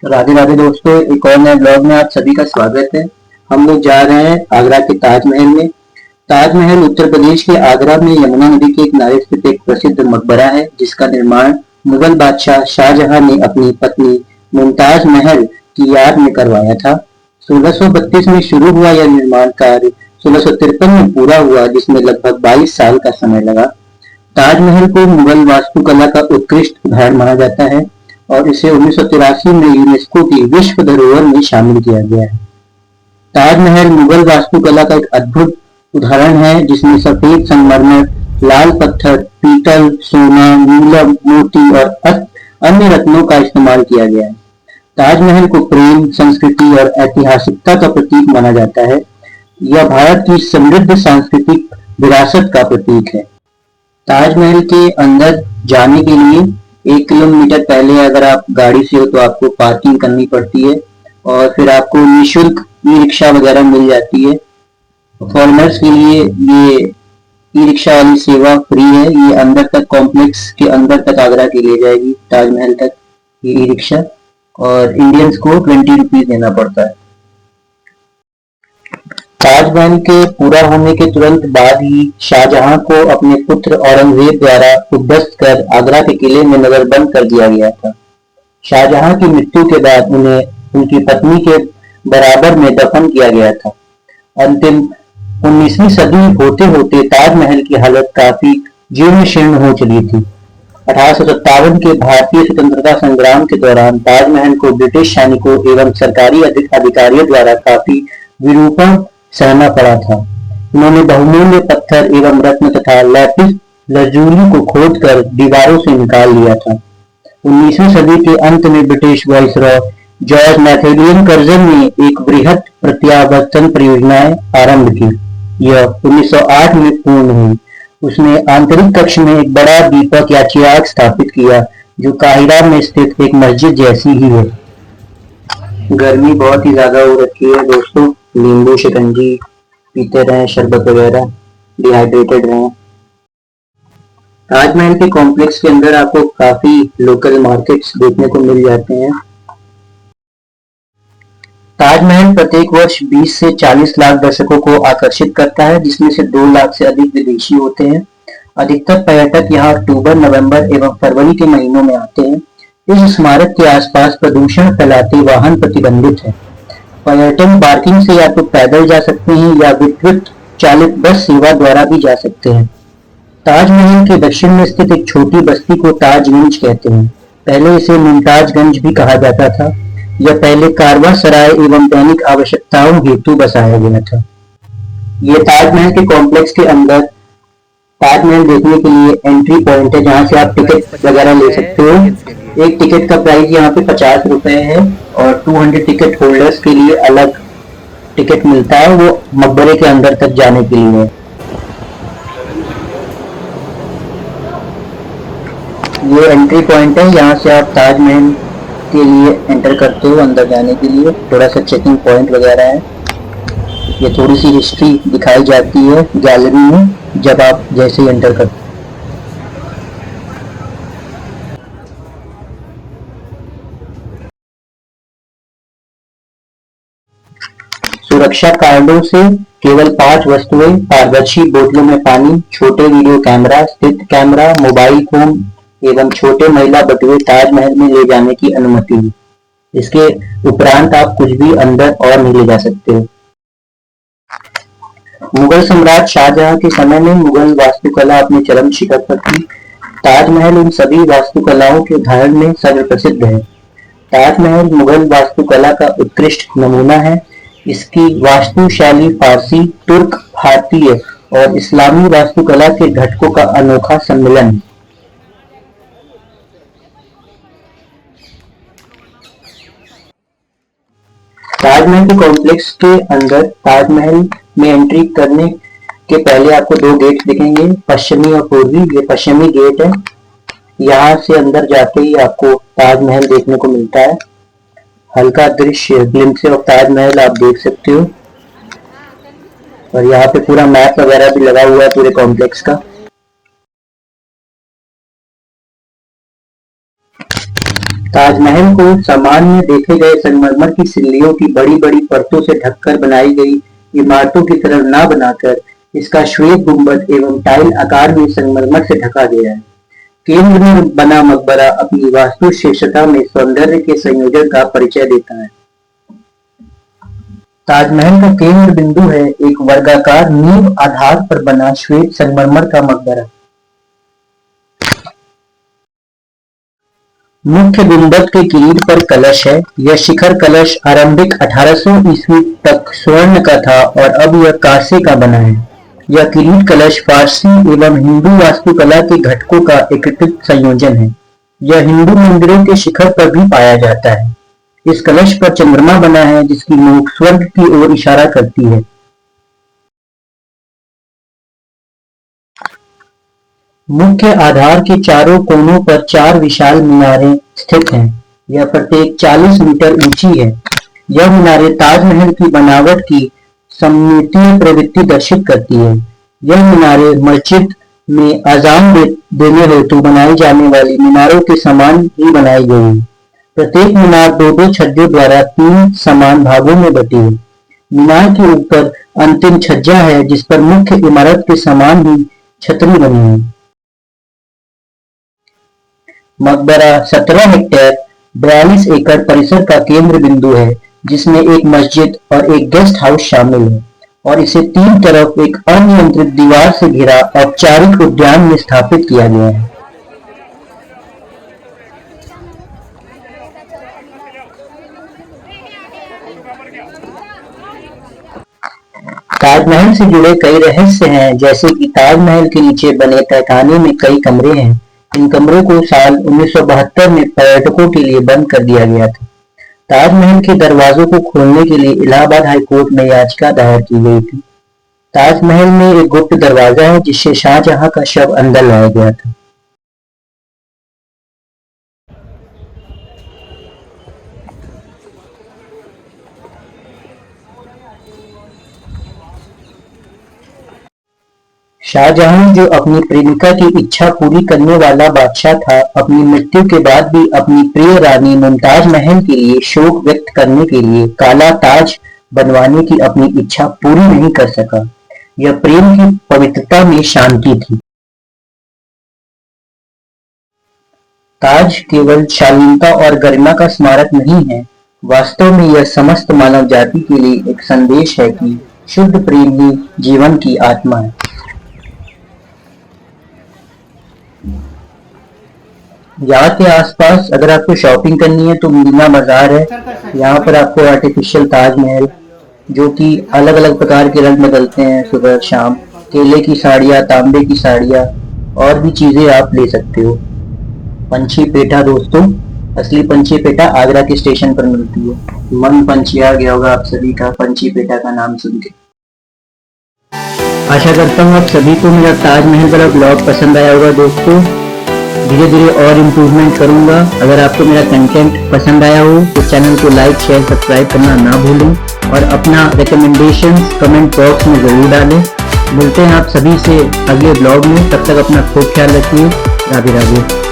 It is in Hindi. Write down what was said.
राधे राधे दोस्तों, एक और नए ब्लॉग में आप सभी का स्वागत है। हम लोग जा रहे हैं आगरा के ताजमहल में। ताजमहल उत्तर प्रदेश के आगरा में यमुना नदी के किनारे स्थित एक प्रसिद्ध मकबरा है, जिसका निर्माण मुगल बादशाह शाहजहां ने अपनी पत्नी मुमताज महल की याद में करवाया था। 1632 में शुरू हुआ यह निर्माण कार्य 1653 में पूरा हुआ, जिसमें लगभग 22 साल का समय लगा। ताजमहल को मुगल वास्तुकला का उत्कृष्ट उदाहरण माना जाता है और इसे 1983 में यूनेस्को की विश्व धरोहर में शामिल किया गया है। ताजमहल मुगल वास्तुकला का एक अद्भुत उदाहरण है, जिसमें सफेद संगमरमर, लाल पत्थर, पीतल, सोना, नीलम, मोती और अन्य रत्नों का इस्तेमाल किया गया है। ताजमहल को प्रेम, संस्कृति और ऐतिहासिकता का प्रतीक माना जाता है। यह भारत की समृद्ध सांस्कृतिक विरासत का प्रतीक है। ताजमहल के अंदर जाने के लिए 1 किलोमीटर पहले अगर आप गाड़ी से हो तो आपको पार्किंग करनी पड़ती है और फिर आपको निःशुल्क ई रिक्शा वगैरह मिल जाती है। फॉरेनर्स के लिए ये ई रिक्शा वाली सेवा फ्री है। ये अंदर तक, कॉम्प्लेक्स के अंदर तक आगरा के ले जाएगी, ताजमहल तक ये ई रिक्शा। और इंडियंस को 20 रुपीज देना पड़ता है। ताजमहल के पूरा होने के तुरंत बाद ही शाहजहां को अपने पुत्र औरंगजेब द्वारा उद्ध्वस्त कर आगरा के किले में नजरबंद कर दिया गया था। शाहजहां की मृत्यु के बाद उन्हें उनकी पत्नी के बराबर में दफन किया गया था। अंतिम 19वीं सदी होते-होते ताजमहल की हालत काफी जीर्ण-शीर्ण हो चली थी। 1857 के भारतीय स्वतंत्रता संग्राम के दौरान ताजमहल को ब्रिटिश सैनिकों एवं सरकारी अधिकारियों द्वारा काफी विरूपण सहना पड़ा था। उन्होंने बहुमूल्य पत्थर एवं रत्न तथा लैपिस लजूली को खोदकर दीवारों से निकाल लिया था। 19वीं सदी के अंत में ब्रिटिश वाइसरॉय जॉर्ज मैथेलियन कर्जन ने एक बृहद प्रत्यावर्तन परियोजना आरंभ की। यह 1908 में पूर्ण हुई। उसने आंतरिक कक्ष में एक बड़ा दीपक या चिराग स्थापित किया, जो काहिरा में स्थित एक मस्जिद जैसी ही है। गर्मी बहुत ही ज्यादा हो रखी है दोस्तों, नींबू शिकंजी पीते रहें, शरबत वगैरह, डिहाइड्रेटेड रहें। ताजमहल के कॉम्प्लेक्स के अंदर आपको काफी लोकल मार्केट्स देखने को मिल जाते हैं। ताजमहल प्रत्येक वर्ष 20 से 40 लाख दर्शकों को आकर्षित करता है, जिसमें से 2 लाख से अधिक विदेशी होते हैं। अधिकतर पर्यटक यहाँ अक्टूबर, नवंबर एवं फरवरी के महीनों में आते हैं। इस स्मारक के आसपास प्रदूषण फैलाते वाहन प्रतिबंधित है। पर्यटन पार्किंग से या तो पैदल जा सकते हैं या विद्युत चालित बस सेवा द्वारा भी जा सकते हैं। ताजमहल के दक्षिण में स्थित एक छोटी बस्ती को ताजगंज कहते हैं। पहले इसे मुमताजगंज भी कहा जाता था। यह पहले कारवां सराय एवं दैनिक आवश्यकताओं हेतु बसाया गया था। ये ताजमहल के कॉम्प्लेक्स के अंदर ताजमहल देखने के लिए एंट्री पॉइंट है, जहाँ से आप टिकट वगैरह ले सकते हो। एक टिकट का प्राइस यहाँ पे 50 रुपए है और 200 टिकट होल्डर्स के लिए अलग टिकट मिलता है, वो मकबरे के अंदर तक जाने के लिए है। ये एंट्री पॉइंट है, यहाँ से आप ताजमहल के लिए एंटर करते हो अंदर जाने के लिए। थोड़ा सा चेकिंग पॉइंट वगैरह है। ये थोड़ी सी हिस्ट्री दिखाई जाती है गैलरी में जब आप जैसे ही एंटर करते हो। सुरक्षा कार्डों से केवल 5 वस्तुएं: पारदर्शी बोतलों में पानी, छोटे वीडियो कैमरा, स्थित कैमरा, मोबाइल फोन एवं छोटे महिला बटुए ताजमहल में ले जाने की अनुमति है। इसके उपरांत आप कुछ भी अंदर और नहीं ले जा सकते हो। मुगल सम्राट शाहजहां के समय में मुगल वास्तुकला अपने चरम शिखर पर थी। ताजमहल उन सभी वास्तुकलाओं के उदाहरण में सर्वप्रसिद्ध है। ताजमहल मुगल वास्तुकला का उत्कृष्ट नमूना है। इसकी वास्तुशैली फारसी, तुर्क, भारतीय और इस्लामी वास्तुकला के घटकों का अनोखा सम्मिलन है। ताजमहल के कॉम्प्लेक्स के अंदर ताजमहल में एंट्री करने के पहले आपको 2 गेट दिखेंगे, पश्चिमी और पूर्वी। ये पश्चिमी गेट है। यहाँ से अंदर जाते ही आपको ताजमहल देखने को मिलता है। हल्का दृश्य ग्लिम्स ऑफ ताजमहल आप देख सकते हो और यहाँ पे पूरा मैप वगैरह भी लगा हुआ है पूरे कॉम्प्लेक्स का। ताजमहल को सामान्य देखे गए संगमरमर की सिल्लियों की बड़ी बड़ी परतों से ढककर बनाई गई इमारतों की तरह न बनाकर इसका श्वेत गुंबद एवं टाइल आकार में संगमरमर से ढका गया है। केंद्र में बना मकबरा अपनी वास्तु श्रेष्ठता में सौंदर्य के संयोजन का परिचय देता है। ताजमहल का केंद्र बिंदु है एक वर्गाकार नींव आधार पर बना श्वेत संगमरमर का मकबरा। मुख्य गुंबद के किरीट पर कलश है। यह शिखर कलश आरंभिक 1800 ईस्वी तक स्वर्ण का था और अब यह कांसे का बना है। यह किरीट कलश फारसी एवं हिंदू वास्तुकला के घटकों का एकीकृत संयोजन है। यह हिंदू मंदिरों के शिखर पर भी पाया जाता है। इस कलश पर चंद्रमा बना है जिसकी नोक स्वर्ग की ओर इशारा करती है। मुख्य आधार के चारों कोनों पर 4 विशाल मीनारें स्थित हैं। यह प्रत्येक 40 मीटर ऊंची है। यह मीनारें ताजमहल की बनावट की सममितीय प्रवृत्ति दर्शित करती है। यह मीनारें मस्जिद में अजान देने हेतु बनाई जाने वाली मीनारों के समान ही बनाई गई है। प्रत्येक मीनार 2-2 छज्जों द्वारा 3 समान भागों में बटी है। मीनार के ऊपर अंतिम छज्जा है जिस पर मुख्य इमारत के समान ही छतरी बनी है। मकबरा 17 हेक्टेयर 42 एकड़ परिसर का केंद्र बिंदु है जिसमें एक मस्जिद और एक गेस्ट हाउस शामिल है और इसे 3 तरफ एक अनियंत्रित दीवार से घिरा औपचारिक उद्यान में स्थापित किया गया है। ताजमहल से जुड़े कई रहस्य हैं, जैसे कि ताजमहल के नीचे बने तहखाने में कई कमरे हैं। इन कमरों को साल 1972 में पर्यटकों के लिए बंद कर दिया गया था। ताजमहल के दरवाजों को खोलने के लिए इलाहाबाद हाई कोर्ट में याचिका दायर की गई थी। ताजमहल में एक गुप्त दरवाजा है जिससे शाहजहां का शव अंदर लाया गया था। शाहजहां जो अपनी प्रेमिका की इच्छा पूरी करने वाला बादशाह था, अपनी मृत्यु के बाद भी अपनी प्रिय रानी मुमताज महल के लिए शोक व्यक्त करने के लिए काला ताज बनवाने की अपनी इच्छा पूरी नहीं कर सका। यह प्रेम की पवित्रता में शांति थी। ताज केवल शालीनता और गरिमा का स्मारक नहीं है, वास्तव में यह समस्त मानव जाति के लिए एक संदेश है कि शुद्ध प्रेम ही जीवन की आत्मा है। यहाँ के आसपास अगर आपको शॉपिंग करनी है तो मीना बाजार है। यहाँ पर आपको आर्टिफिशियल ताजमहल जो कि अलग अलग प्रकार के रंग बदलते हैं सुबह शाम, केले की साड़ियाँ, तांबे की साड़ियाँ और भी चीजें आप ले सकते हो। पंछी पेठा दोस्तों, असली पंछी पेठा आगरा के स्टेशन पर मिलती है। मन पंछिया गया होगा आप सभी का पंछी पेठा का नाम सुन के। आशा करता हूँ आप सभी को मेरा ताजमहल वाला ब्लॉग पसंद आया होगा दोस्तों। धीरे धीरे और इम्प्रूवमेंट करूंगा। अगर आपको मेरा कंटेंट पसंद आया हो तो चैनल को लाइक, शेयर, सब्सक्राइब करना ना भूलें और अपना रिकमेंडेशन कमेंट बॉक्स में जरूर डालें। मिलते हैं आप सभी से अगले ब्लॉग में, तब तक अपना खूब ख्याल रखिए। राधे राधे।